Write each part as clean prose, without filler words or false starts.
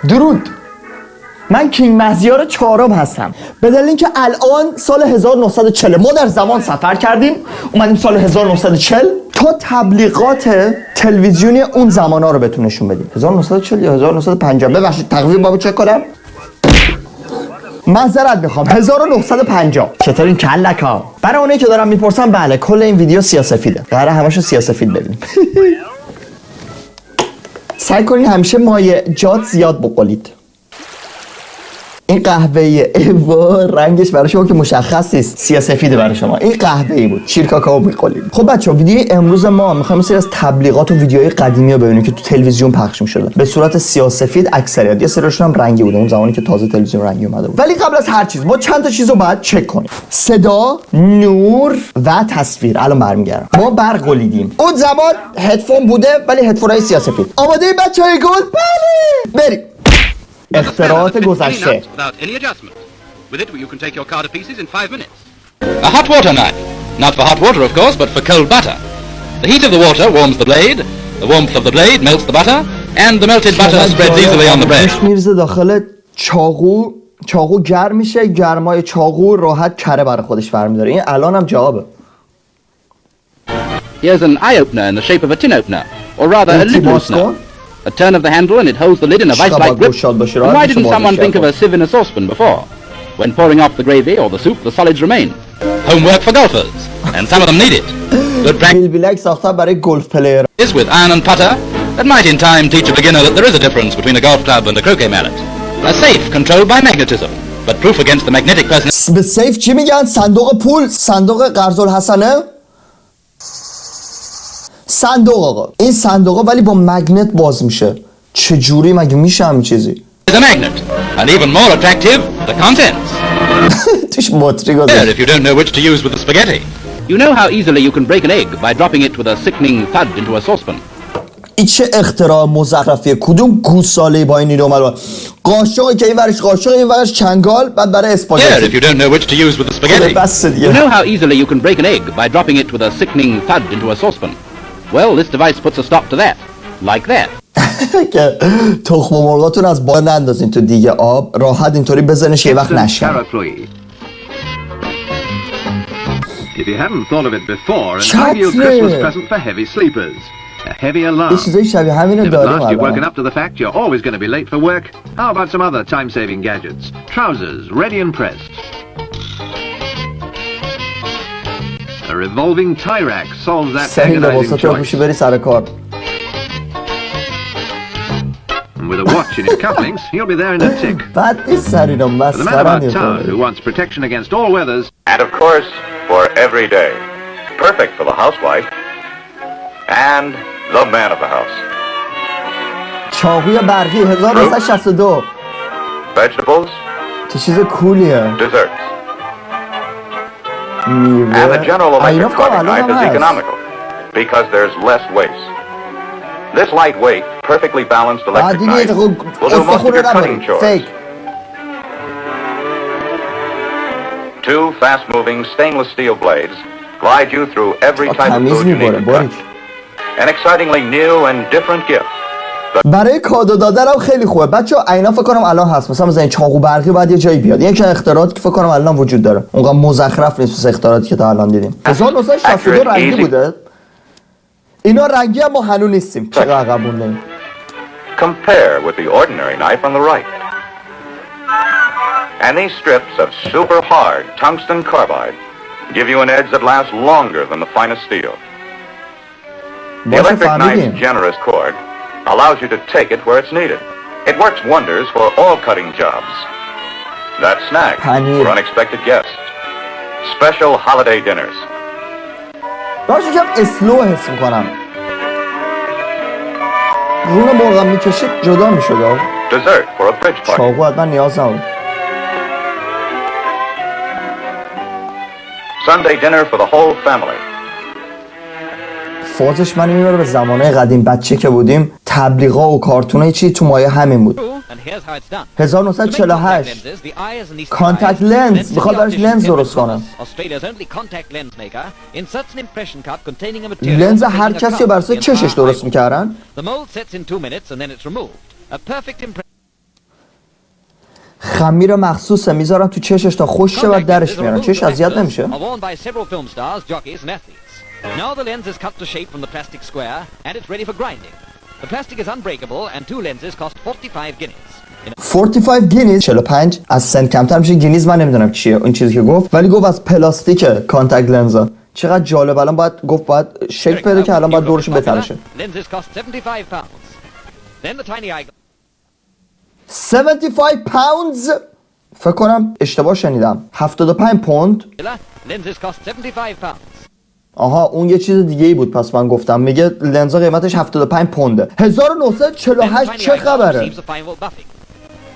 درود، من کینگ مهزیار چهارم هستم. به دلیل اینکه الان سال 1940 ما در زمان سفر کردیم، اومدیم سال 1940 تا تبلیغات تلویزیونی اون زمانا رو بهتون نشون بدیم. 1940 یا 1950 ببخشید تقویم بابا چک کنم. معذرت میخوام، 1950. چطور این کلک ها؟ برای اونایی که دارم میپرسم، بله کل این ویدیو سیاه‌سفیده. قراره همشو سیاه‌سفید ببینیم. سعی کنید همیشه مایعات زیاد بقولید. این قهوه‌ایه، ایوا رنگش برای شما که مشخص نیست، سیاه‌سفیده برای شما. این قهوه‌ای بود، شیر کاکائو می‌خورید. خب بچه‌ها، ویدیوی امروز ما می‌خوایم سری از تبلیغات و ویدیوهای قدیمی رو ببینیم که تو تلویزیون پخش می‌شده. به صورت سیاه‌سفید اکثریت، یه سریشون هم رنگی بوده، اون زمانی که تازه تلویزیون رنگی اومده بود. ولی قبل از هر چیز ما چند تا چیزو باید چک کنیم. صدا، نور و تصویر. الان برمیگردم. ما برق قلیدیم. اون زمان هدفون بوده ولی هدفونای سیاه‌سفید. آماده بچه‌های گل؟ بله. بریم. اختراعات گذشته. A hot water knife. Not for hot water, of course, but for cold butter. The heat of the water warms the blade, the warmth of the blade melts the butter, and the melted butter spreads easily on the bread. میرزه داخل چاقو گرم میشه، گرمای چاقو راحت کره برای خودش برمی‌داره. این الان هم جوابه. Here's an eye opener in the shape of a tin opener, or rather a lid loosener. A turn of the handle and it holds the lid in a vice-like grip. And why didn't someone think of a sieve in a saucepan before? When pouring off the gravy or the soup, the solids remain. Homework for golfers, and some of them need it. Good practice ساختن برای گلف پلیر. Is with iron and putter that might in time teach a beginner that there is a difference between a golf club and a croquet mallet. A safe controlled by magnetism, but proof against the magnetic person. به سیف چی میگن؟ صندوق پول، صندوق قرض الحسنه. صندوق آقا، این صندوقه ولی با مگنت باز میشه. چه جوری مگه میشه همین چیزی؟ The magnet, and even more attractive, the contents. توش بطری گذاشته. If you don't know which to use with the spaghetti. You know how easily you can break an egg by dropping it with a sickening thud into a saucepan. این چه اختراع مزخرفیه؟ کدوم گوساله با این ایده اومد؟ قاشقی که این ورش قاشق، این ورش چنگال، بعد برای اسپاگتی. If you don't know which to use with the spaghetti. You know how easily you can break an egg by dropping it with a sickening thud into a saucepan. Well, this device puts a stop to that. Like that. که تخم مرغاتون از بالا نندازین تو دیگه آب، راحت اینطوری بزنش یه وقت نشه. If you hadn't thought of it before, an ideal Christmas present for heavy sleepers. A heavy alarm. یه چیزای شبیه همینو داریم. If at last you've woken up to the fact you're always going to be late for work, how about some other time-saving gadgets? Trousers, ready and pressed. A revolving tie rack solves that agonizing choice. بری سر کار. And with a watch in his cufflinks, he'll be there in a tick. بعد نیست سرینا For the man about town who wants protection against all weathers. And of course, for every day. Perfect for the housewife and the man of the house. چاقوی برقی 1962. Vegetables. چه چیز کولیه. Desserts. And the General Electric carving knife is economical because there's less waste. This lightweight, perfectly balanced electric knife will do most of your cutting chores. Two fast-moving stainless steel blades glide you through every type of food you need to cut. An excitingly new and different gift. برای کادو دادنم خیلی خوبه. بچه‌ها اینا فکر کنم الان هست. مثلا این چاقو برقی باید یه جایی بیاد. این که اختراعاتی که فکر کنم الان وجود داره. اونقدر مزخرف نیست مثل اختراعاتی که تا الان دیدیم. 1962 رنگی بوده. اینا ranggi هم ما هنوز نیستیم. چقدر عقب موندیم. Compare with the ordinary knife on the right. And these strips of super hard tungsten carbide give you an edge that lasts longer than the finest steel. The electric knife's generous cord allows you to take it where it's needed. It works wonders for all cutting jobs. That snack for unexpected guests. Special holiday dinners. باشه که اسلو حس میکنم. رون مرغم میکشید جدا میشد. Dessert for a bridge party. چاقو حتما نیاز نبود. Sunday dinner for the whole family. فازش منو میبره به زمانه قدیم بچه که بودیم تبلیغات و کارتونای چی تو مایه همین بود. 1948 کانتکت لنز میخواد براش لنز درست کنه. لنز هر کسی رو برای چشش درست میکردن. خمیر مخصوصه میذارن تو چشش تا خوش شه و درش میارن. چش اذیت نمیشه؟ Now the lens is cut to shape from the plastic square and it's ready for grinding. The plastic is unbreakable and 2 lenses cost 45 guineas. 45 گینیز 45 از سنت کمتر میشه. گینیز من نمیدونم چیه اون چیزی که گفت، ولی گفت از پلاستیک کانتاکت لنزا. چقدر جالب. الان باید گفت باید شکل بده که الان باید دورش بترشه. Lenses cost 75 pounds. Then the tiny eye 75 pounds. فکر کنم اشتباه شنیدم. 75 پوند. lenses cost 75 pounds. آها اون یه چیز دیگه ای بود پس من گفتم. میگه لنزا قیمتش 75 پونده. 1948 چه خبره؟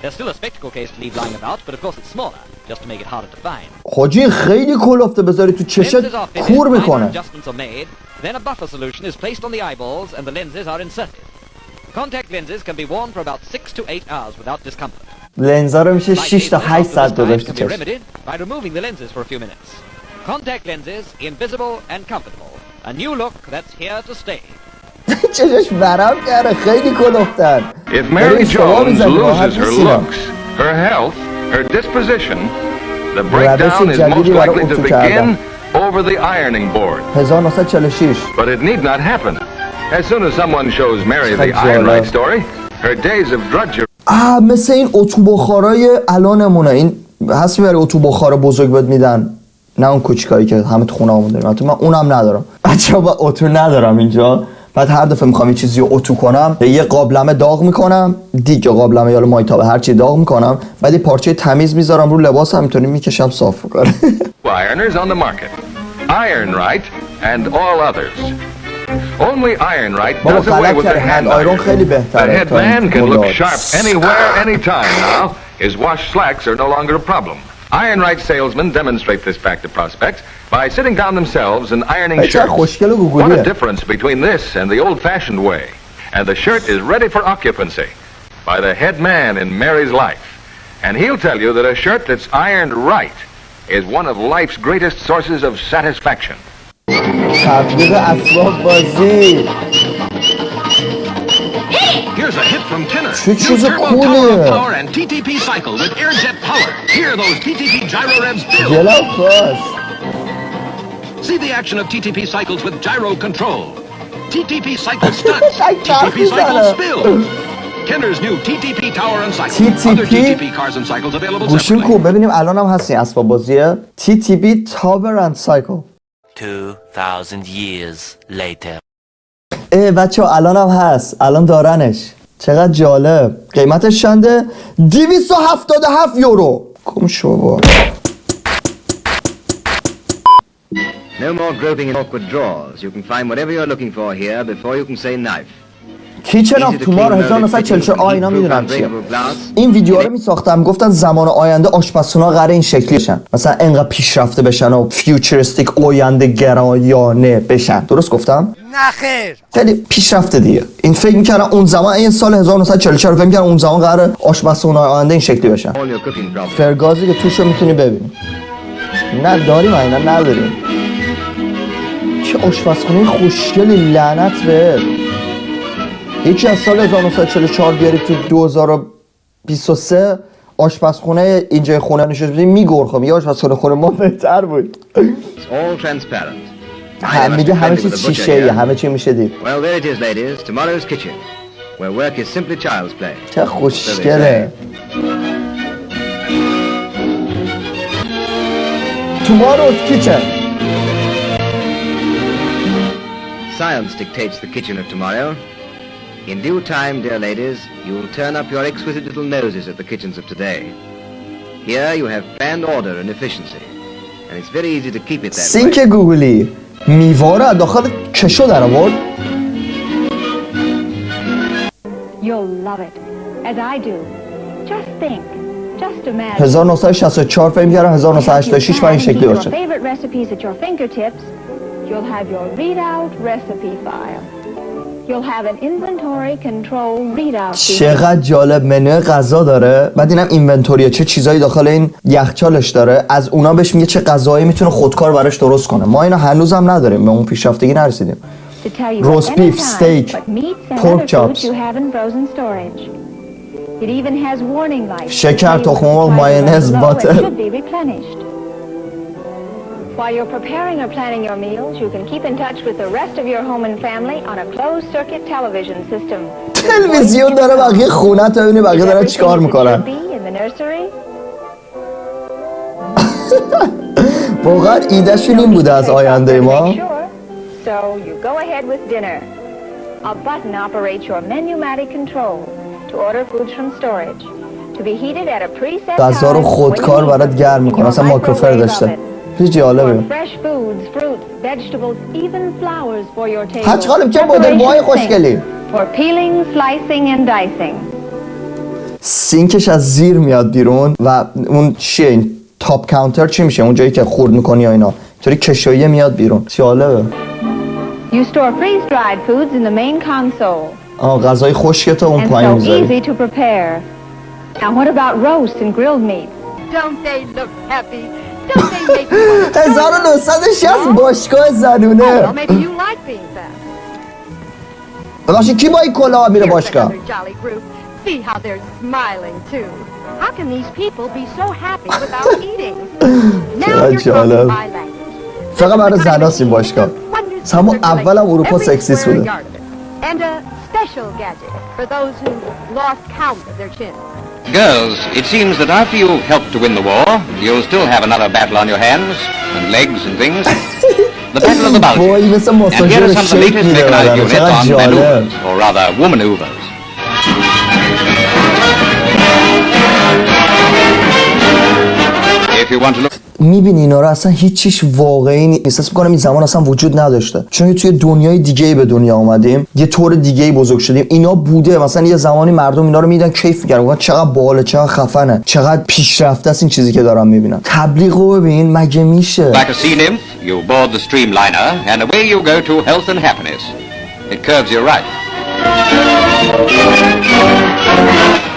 There's still a spectacle case to leave lying about, but of course it's smaller, just to make it harder to find. حاجی خیلی کلفته بذاری تو چشت کور میکنه. Adjustments are made, then a buffer solution is placed on the eyeballs and the lenses are inserted. Contact lenses can be worn for about 6 to 8 hours without discomfort. لنزا رو میشه 6 تا 8 ساعت گذاشت تو چشم. By removing the lenses for a few minutes. Contact lenses, invisible and comfortable. A new look that's here to stay. چشش ورم کرده خیلی کلفتن. If Mary Jones loses her looks, her health, her disposition, the breakdown is most likely to begin over the ironing board. 1946. But it need not happen. As soon as someone shows Mary the iron-right story, her days of drudgery. مثل این اتوبخارای الانمونه. این هست میبری اتوبخار بزرگ بهت میدن، نه اون کوچیکایی که همه تو خونه همون داریم. من اونم ندارم بچه‌ها، با اتو ندارم اینجا. بعد هر دفعه میخوام یه چیزی رو اتو کنم، یه قابلمه داغ میکنم، دیگه قابلمه یا مایتابه هر چی داغ میکنم، بعد یه پارچه تمیز میذارم رو لباس، همینطوری میکشم صاف میکنه. Ironers on the market. Iron-right and all others. Only Iron-right does away with the hand iron. The headman can look sharp anywhere, anytime now. His wash slacks are no longer a problem. Iron-right salesmen demonstrate this fact to prospects by sitting down themselves and ironing shirts. What a difference between this and the old-fashioned way. And the shirt is ready for occupancy by the head man in Mary's life. And he'll tell you that a shirt that's ironed right is one of life's greatest sources of satisfaction. تبلیغ اسباب بازی. Here's a hit from Tinner. چه چیز کولیه. Power and TTP cycle with air-jet power. Hear those TTP gyro revs build. Yellow plus. See the action of TTP cycles with gyro control. TTP cycle stunts. TTP cycle spills. Kenner's new TTP tower and cycle. Other TTP cars and cycles available گوشیم separately. کو ببینیم الان هم هست این اسباب بازیه. TTP tower and cycle. 2000 years later. بچه ها الان هم هست، الان دارنش. چقدر جالب. قیمتش چنده؟ 277 یورو. کم شو با. No more groping in awkward drawers. You can find whatever you're looking for here before you can say knife. کیچن آف تومارو 1944 اینا میدونم چیه. این ویدیوها رو میساختم گفتن زمان آینده آشپزخونه‌ها قراره این شکلی بشن، مثلا انقدر پیشرفته بشن و فیوچریستیک آینده گرایانه بشن. درست گفتم؟ نه خیر. خیلی پیشرفته دیگه. این فکر می‌کردن اون زمان، این سال 1944 فکر می‌کردن اون زمان قراره آشپزخونه‌های آینده این شکلی بشن. فرگازی که توشو میتونی ببینی. نه داریم اینا نداریم. چه آشپزخونه خوشگلی، لعنت بهت. یکی از سال 1944 بیاری تو 2023 آشپزخونه اینجای خونه نشست بودیم میگرخم. یه آشپزخونه خونه ما بهتر بود. All transparent. میگه همه چیز شیشه‌ایه، همه چی میشه دید. Well, there it is, ladies. Tomorrow's kitchen, where work is simply child's play. چه خوشگله. Tomorrow's kitchen. Science dictates the kitchen of tomorrow. In due time, dear ladies, you will turn up your exquisite little noses at the kitchens of today. Here you have planned order and efficiency, and it's very easy to keep it that way. سینک گوگلی میواره داخل کشو در آورد. You'll love it, as I do. Just think, just imagine. 1964 فکر می‌کردم 1986 با این شکلی باشه. Your favorite recipes at your fingertips. You'll have your readout recipe file. You'll have an inventory control readout. چقدر جالب. منوی غذا داره، بعد اینم اینونتوریه، چه چیزایی داخل این یخچالش داره، از اونا بهش میگه چه غذایی میتونه خودکار براش درست کنه. ما اینا هنوزم نداریم، به اون پیشرفتگی نرسیدیم. روست بیف، استیک، پورک چاپس. It even has warning lights. شکر، تخم مرغ، مایونز، باتر. Should be replenished. While you're preparing or planning your meals, you can keep in touch with the rest of your home and family on a closed-circuit television system. تلویزیون داره بقیه خونه تا ببینی بقیه دارن چیکار میکنن. واقعا ایدهشون این بوده از آینده ما. So you go ahead with dinner. A button operates your menu-matic control to order foods from storage. To be heated at a preset time. غذا رو خودکار برات گرم میکنه. اصلا مایکروفر داشته. خیلی جالبه. هر چقدر که مدل خوشگلی. For peeling, slicing and dicing. سینکش از زیر میاد بیرون و اون چیه این تاپ کانتر چی میشه اون جایی که خورد میکنی یا اینا طوری کشویه میاد بیرون. جالبه. You store freeze-dried foods in the main console. غذای خشکت اون پایین میذاری. And so easy to prepare. Now what about roast and grilled meat? Don't they look happy? Don't they make you 1960 باشگاه زنونه. Well, maybe you like being fat. ببخشید کی با این کلاه میره باشگاه؟ See how they're smiling too. How can these people be so happy without eating? Now you're talking my language. فقط برای زناست این باشگاه. همون اول هم اروپا سکسیست بوده. And a special gadget for those who lost count of their chins. Girls, it seems that after you've helped to win the war, you'll still have another battle on your hands, and legs and things. The Battle of the Bulges. And here are some of the latest mechanized units on maneuvers, or rather, womaneuvers. If you want to look... میبینی اینا رو اصلا هیچیش واقعی نیست. احساس میکنم این زمان اصلا وجود نداشته چون توی دنیای دیگه‌ای به دنیا اومدیم یه طور دیگه‌ای بزرگ شدیم. اینا بوده مثلا یه زمانی مردم اینا رو میدن کیف می‌کردن میگن چقدر باحاله چقدر خفنه چقدر پیشرفته است این چیزی که دارم میبینم. تبلیغو ببین مگه میشه. Like a sea nymph, you board the streamliner and away you go to health and happiness. It curves you right.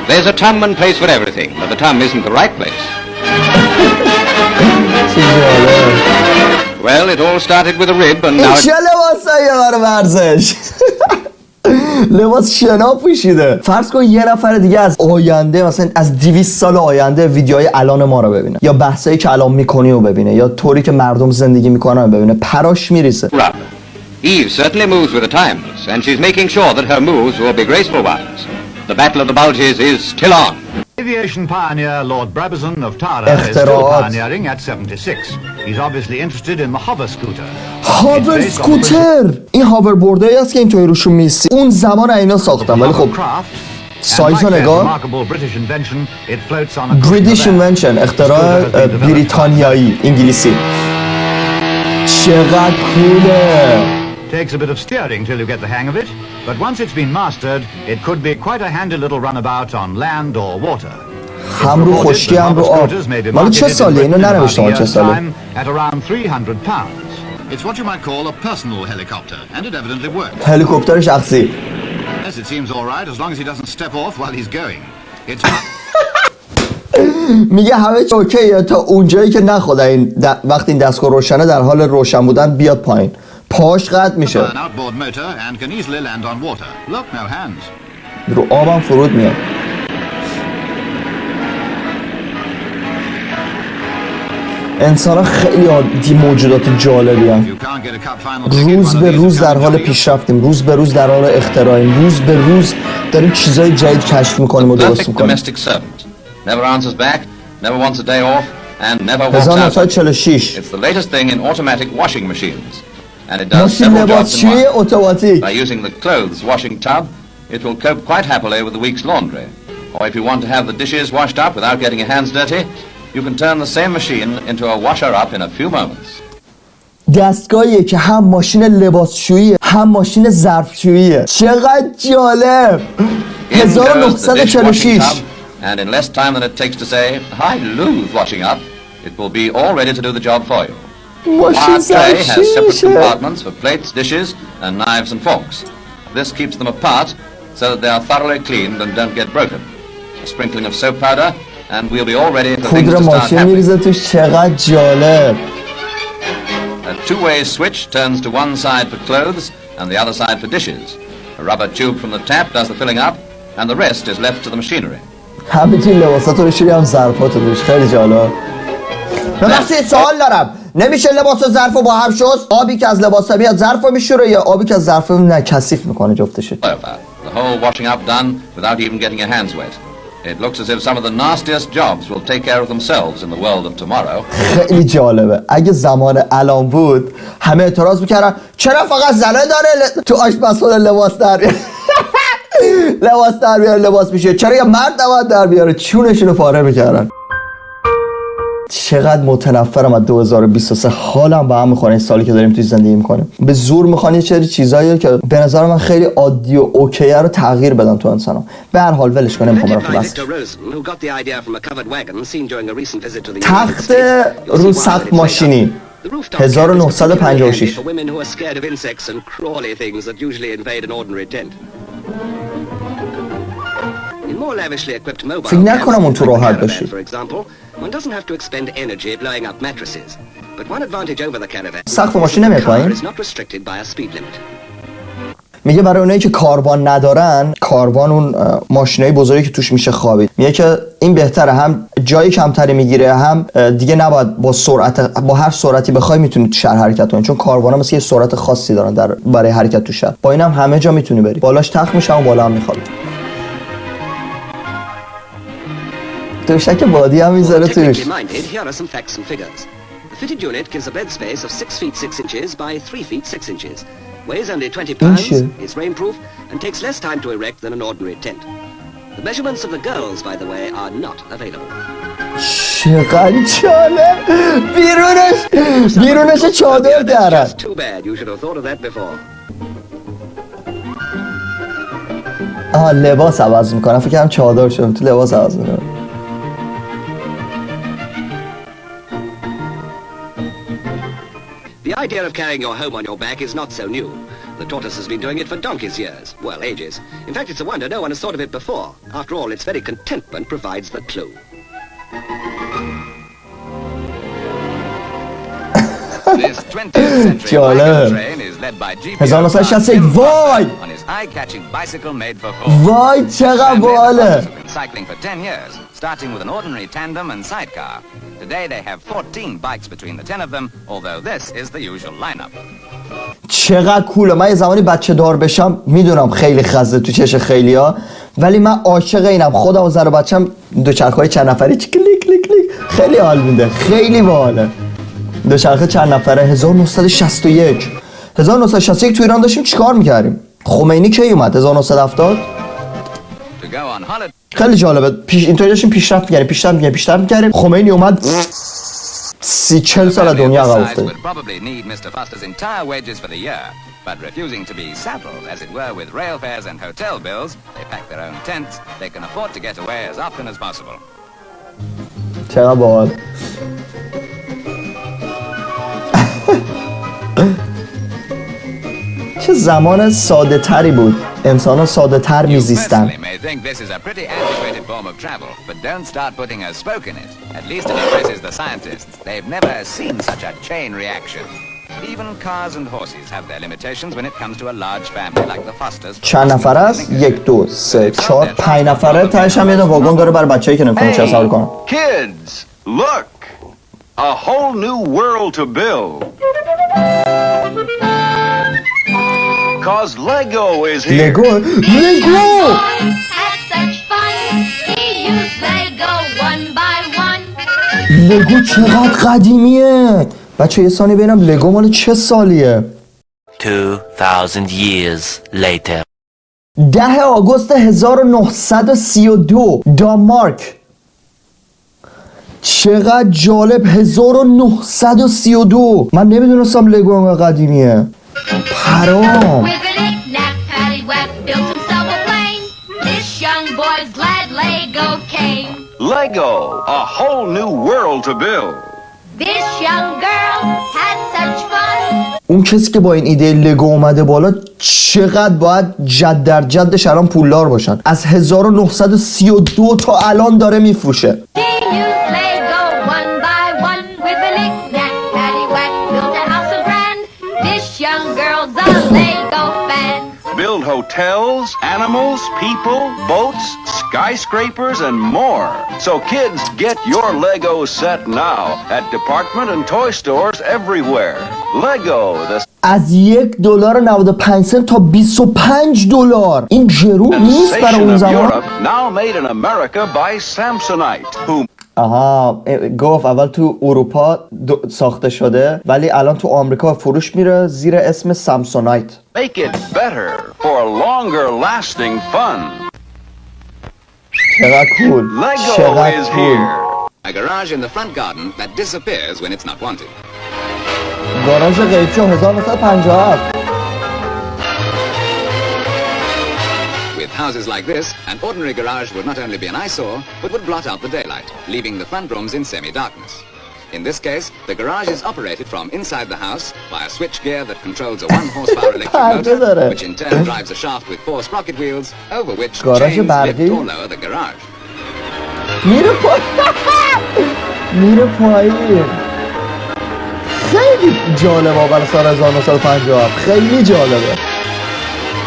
There's a time and place for everything, but the time isn't the right place. Well, it all started with a rib and now چه لباسایی برای ورزش. لباس شنا پوشیده. فرض کن یه نفر دیگه از آینده مثلا از 200 سال آینده ویدیوهای الان ما رو ببینه یا بحثایی که الان میکنی رو ببینه یا طوری که مردم زندگی میکنن رو ببینه پراش میریسه. Eve certainly moves with the times and she's making sure that her moves will be graceful ones. The Battle of the Bulges is still on. Aviation pioneer Lord Brabazon of Tara is still pioneering at 76. He's obviously interested in the hover scooter. هاور سکوتر این هاور بوردایی است که این توی روشون میسی اون زمان اینا ساختن ولی خب سایز رو نگاه. بریتیش اینونشن اختراع بریتانیایی انگلیسی. چقدر کوله. Takes a bit of steering till you get the hang of it, but once it's been mastered, it could be quite a handy little runabout on land or water. هم رو خشکی هم رو آب. مال چه سالیه؟ اینو ننوشتم چه سالیه. At around 300 pounds. It's what you might call a personal helicopter, and it evidently works. هلیکوپتر شخصی. Yes, it seems all right as long as he doesn't step off while he's going. It's میگه همه چی اوکیه تا اونجایی که نخود این وقتی این دستگاه روشنه در حال روشن بودن بیاد پایین. پاش قطع میشه. رو آبم فرود میاد. انسان خیلی عادی موجودات جالبی هم. روز به روز در حال پیشرفتیم. روز به روز در حال اختراعیم. روز به روز داریم چیزای جدید کشف میکنیم و درست میکنیم. 1946 And it does several jobs in one. automatic. By using the clothes washing tub, it will cope quite happily with the week's laundry. Or if you want to have the dishes washed up without getting your hands dirty, you can turn the same machine into a washer-up in a few moments. دستگاهیه که هم ماشین لباسشویی هم ماشین ظرفشویی. چقدر جالب. 1946. And in less time than it takes to say, "Hi, Lou's washing up," it will be all ready to do the job for you. Our tray has separate compartments for plates, dishes, and knives and forks. This keeps them apart so that they are thoroughly cleaned and don't get broken. A sprinkling of soap powder, and we'll be all ready for things to start happening. A two-way switch turns to one side for clothes and the other side for dishes. A rubber tube from the tap does the filling up, and the rest is left to the machinery. هم میتونی لباساتو بشوری هم ظرفاتو روش. خیلی جالب. ببخشید سوال دارم، نمیشه لباس و ظرفو با هم شست؟ آبی که از لباسا میاد ظرفو میشوره یا آبی که از ظرفو نه کثیف میکنه جفتشو؟ The whole washing up done without even getting your hands wet. It looks as if some of the nastiest jobs will take care of themselves in the world of tomorrow. خیلی جالبه. اگه زمان الان بود همه اعتراض میکردن چرا فقط زنه داره تو آشپزخونه لباس در بیاره لباس در بیاره لباس میشه، چرا یه مرد نباید در بیاره؟ چونشونو پاره میکردن. چقدر متنفرم از 2023. حالم به هم میخوره این سالی که داریم توی زندگی میکنیم. به زور میخوان یه سری چیزایی که به نظر من خیلی عادی و اوکیه رو تغییر بدن تو انسانا. به هر حال ولش کنم، نمیخوام برم تو بحث. تخت رو سقف ماشینی 1956. فکر نکنم اون تو راحت باشی. سقف ماشین نمیاد پایین؟ میگه برای اونایی که کاروان ندارن، کاروان اون ماشینای بزرگی که توش میشه خوابید، میگه که این بهتره، هم جای کمتری میگیره، هم دیگه نباید با هر سرعتی بخوای میتونی تو شهر حرکت کنی، چون کاروان ها مثل یه سرعت خاصی دارن برای حرکت تو شهر. با اینم همه جا میتونی بری، بالاش تخت میشه و بالا هم میخوابی. دوشک بادی هم میذاره توش. fitted unit gives a bed space of 6 feet 6 inches by 3 feet 6 inches, weighs only 20 pounds, is rainproof, and takes less time to erect than an ordinary tent. The measurements of the girls, by the way, are not available. چقدر جالب. بیرونش چادر دارن. Just too bad. You should have thought of that before. لباس عوض میکنم، فکر کنم چادر شدم تو لباس عوض میکنم. The idea of carrying your home on your back is not so new. The tortoise has been doing it for donkey's years. Well, ages. In fact, it's a wonder no one has thought of it before. After all, its very contentment provides the clue. This 20th century wagon train is led by GPS on his eye-catching bicycle made for four. وای چقدر باله. Cycling for 10 years, starting with an ordinary tandem and sidecar. Today they have 14 bikes between the 10 of them, although this is the usual lineup. چقدر کوله. من یه زمانی بچه دار بشم، میدونم خیلی خزه تو چش خیلیا، ولی من عاشق اینم. خودم و زن و بچم دوچرخه‌های چند نفری کلیک کلیک کلیک خیلی حال میده، خیلی باحاله. دوچرخه چند نفره. 1961 تو ایران داشتیم چیکار میکردیم؟ خمینی کی اومد؟ 1970. خیلی جالبه. اینطوری داشتیم پیشرفت میکردیم. خمینی اومد 30-40 سال دنیا عقب افتاد. But refusing to be saddled, as it were, with rail fares and hotel bills, they pack their own tents. They can afford to get away as often as possible. چقدر باحال. چه زمان ساده تری بود. انسان ها ساده تر میزیستن. چند نفر است؟ 1 2 3 4 5 نفره. تهش هم یه واگن داره برای بچه‌ای که نمی‌تونه چه سوار کنن. Kids, look! A whole new world to build. Cause Lego is here. Lego! لگو چقدر قدیمیه. بچه یه ثانیه ببینم لگو مال چه سالیه. 2000 years later. 10 آگوست 1932 دانمارک. چقدر جالب. 1932. من نمیدونستم لگو انقدر قدیمیه. پرام. Lego, a whole new world to build. This young girl had such fun. اون کسی که با این ایده لگو اومده بالا چقدر باید جد در جدش الان پولدار باشن. از 1932 تا الان داره میفروشه. Build hotels, animals, people, boats, skyscrapers, and more. So kids, get your Lego set now at department and toy stores everywhere. Lego, the از $1.95 تا $25. این جرو نیست برای اون زمان. now made in America by Samsonite, who آها گفت اول تو اروپا ساخته شده ولی الان تو آمریکا فروش میره زیر اسم سامسونایت. Make it better for longer lasting fun. چقدر کول. چقدر کول. A garage in the front garden that disappears when it's not wanted. گاراژ قیچی 1957. With houses like this, an ordinary garage would not only be an eyesore, but would blot out the daylight, leaving the front rooms in semi-darkness. In this case, the garage is operated from inside the house by a switchgear that controls a 1-horsepower electric motor, which in turn drives a shaft with 4 sprocket wheels, over which chains lift or lower the garage. میره پایین. خیلی جالبه برای سال 1957. خیلی جالبه.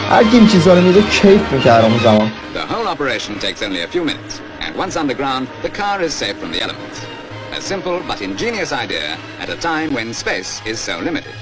هر کی این چیزا رو میده کیف می‌کنه اون زمان. The whole operation takes only a few minutes, and once underground, the car is safe from the elements. A simple but ingenious idea at a time when space is so limited.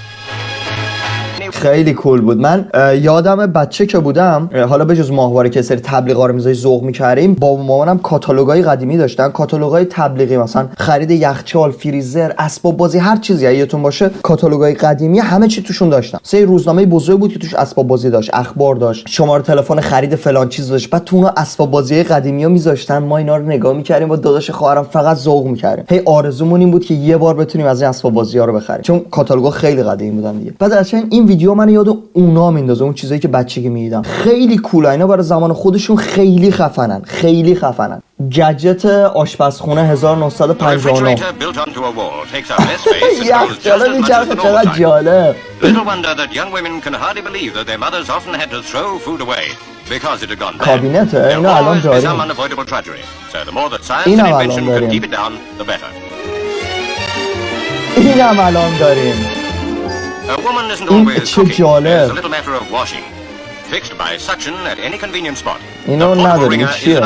خیلی کول بود. من یادم بچه که بودم حالا به جز ماهواره که سری تبلیغا رو میذاری ذوق می‌کردیم، بابا و مامانم کاتالوگای قدیمی داشتن، کاتالوگای تبلیغی، مثلا خرید یخچال، فریزر، اسباب بازی، هر چیزی یادتون باشه کاتالوگای قدیمی همه چی توشون داشتن. سری روزنامه بزرگ بود که توش اسباب بازی داشت، اخبار داشت، شماره تلفن خرید فلان چیز داشت. بعد تو اون اسباب بازی قدیمی‌ها میذاشتن، ما اینا رو نگاه می‌کردیم با داداش خواهرم فقط ذوق می‌کردیم. هی آرزومون این بود که یه بار بتونیم از این اسباب بازی‌ها رو بخریم، چون کاتالوگا خیلی قدیمی بودن دیگه. بعد اصلا این ویدیو من یاد اونا میندازه، اون چیزایی که بچگی میدیدم. خیلی کولا، اینا برای زمان خودشون خیلی خفنن، خیلی خفنن. گجت آشپزخونه 1959. یخچال میچرخه، چقدر جالب. کابینته اینا الان داریم. این هم الان داریم. این هم الان داریم. این چه جالب. اینو نداریم. چیه؟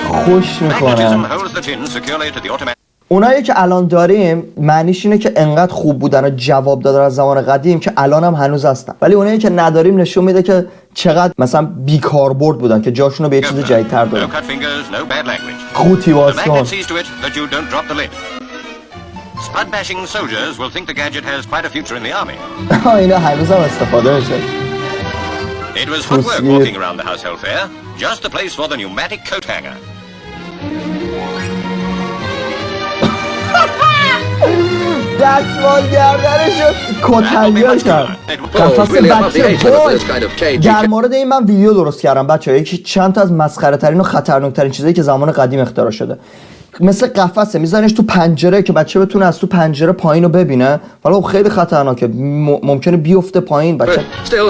خوش میکنم. اونایی که الان داریم معنیش اینه که انقدر خوب بودن و جواب دادن از زمان قدیم که الان هم هنوز هستن، ولی اونایی که نداریم نشون میده که چقدر مثلا بیکاربرد بودن که جاشونو به یه چیز جدیدتر دادن. قوطی واسکن. Spud bashing soldiers will think the gadget has quite a future in the army. اینا هنوز هم استفاده میشه. It was footwork walking around the household fair, just the place for the pneumatic coat hanger. دستمال گردنشو کتنگیار کرد. قفص بچه در مورد این من ویدیو درست کردم بچه‌ها. یکی چند تا از مسخره ترین و خطرناک ترین چیزایی که زمان قدیم اختراع شده. مثل قفسه، میذارنش تو پنجره که بچه بتونه از تو پنجره پایین رو ببینه، ولی خیلی خطرناکه، ممکنه بیفته پایین بچه. چه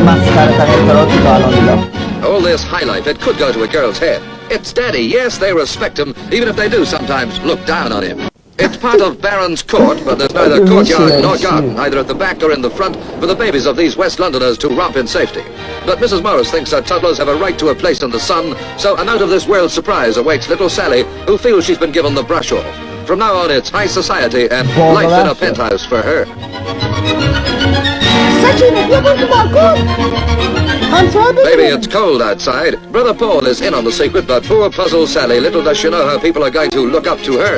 مسخره ترین اختراعاتی تا الان دیدم. All this highlight that could go to a girl's head. It's Daddy. Yes, they respect him, even if they do sometimes look down on him. It's part of Baron's Court, but there's neither courtyard nor garden, either at the back or in the front, for the babies of these West Londoners to romp in safety. But Mrs. Morris thinks her toddlers have a right to a place in the sun, so an out-of-this-world surprise awaits little Sally, who feels she's been given the brush off. From now on, it's high society and life in a penthouse for her. Baby, it's cold outside. Brother Paul is in on the secret, but poor puzzle Sally, little does she know how people are going to look up to her.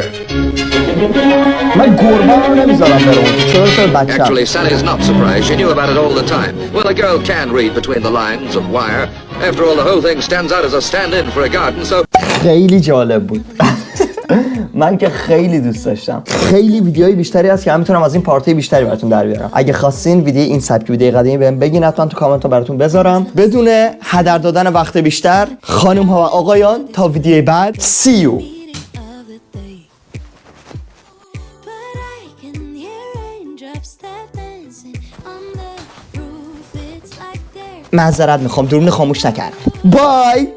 Actually, Sally's not surprised. She knew about it all the time. Well, a girl can read between the lines of wire. After all, the whole thing stands out as a stand-in for a garden, so... خیلی جالب بود. من که خیلی دوست داشتم. خیلی ویدیوهای بیشتری هست که من میتونم از این پارتی بیشتری براتون در بیارم. اگه خواستین ویدیو این سبک ویدیو قدیمی بهم بگین، حتما تو کامنت ها براتون بذارم. بدون هدر دادن وقت بیشتر، خانم ها و آقایان، تا ویدیو بعد. See you. معذرت میخوام، درون خاموش نکردم. بای.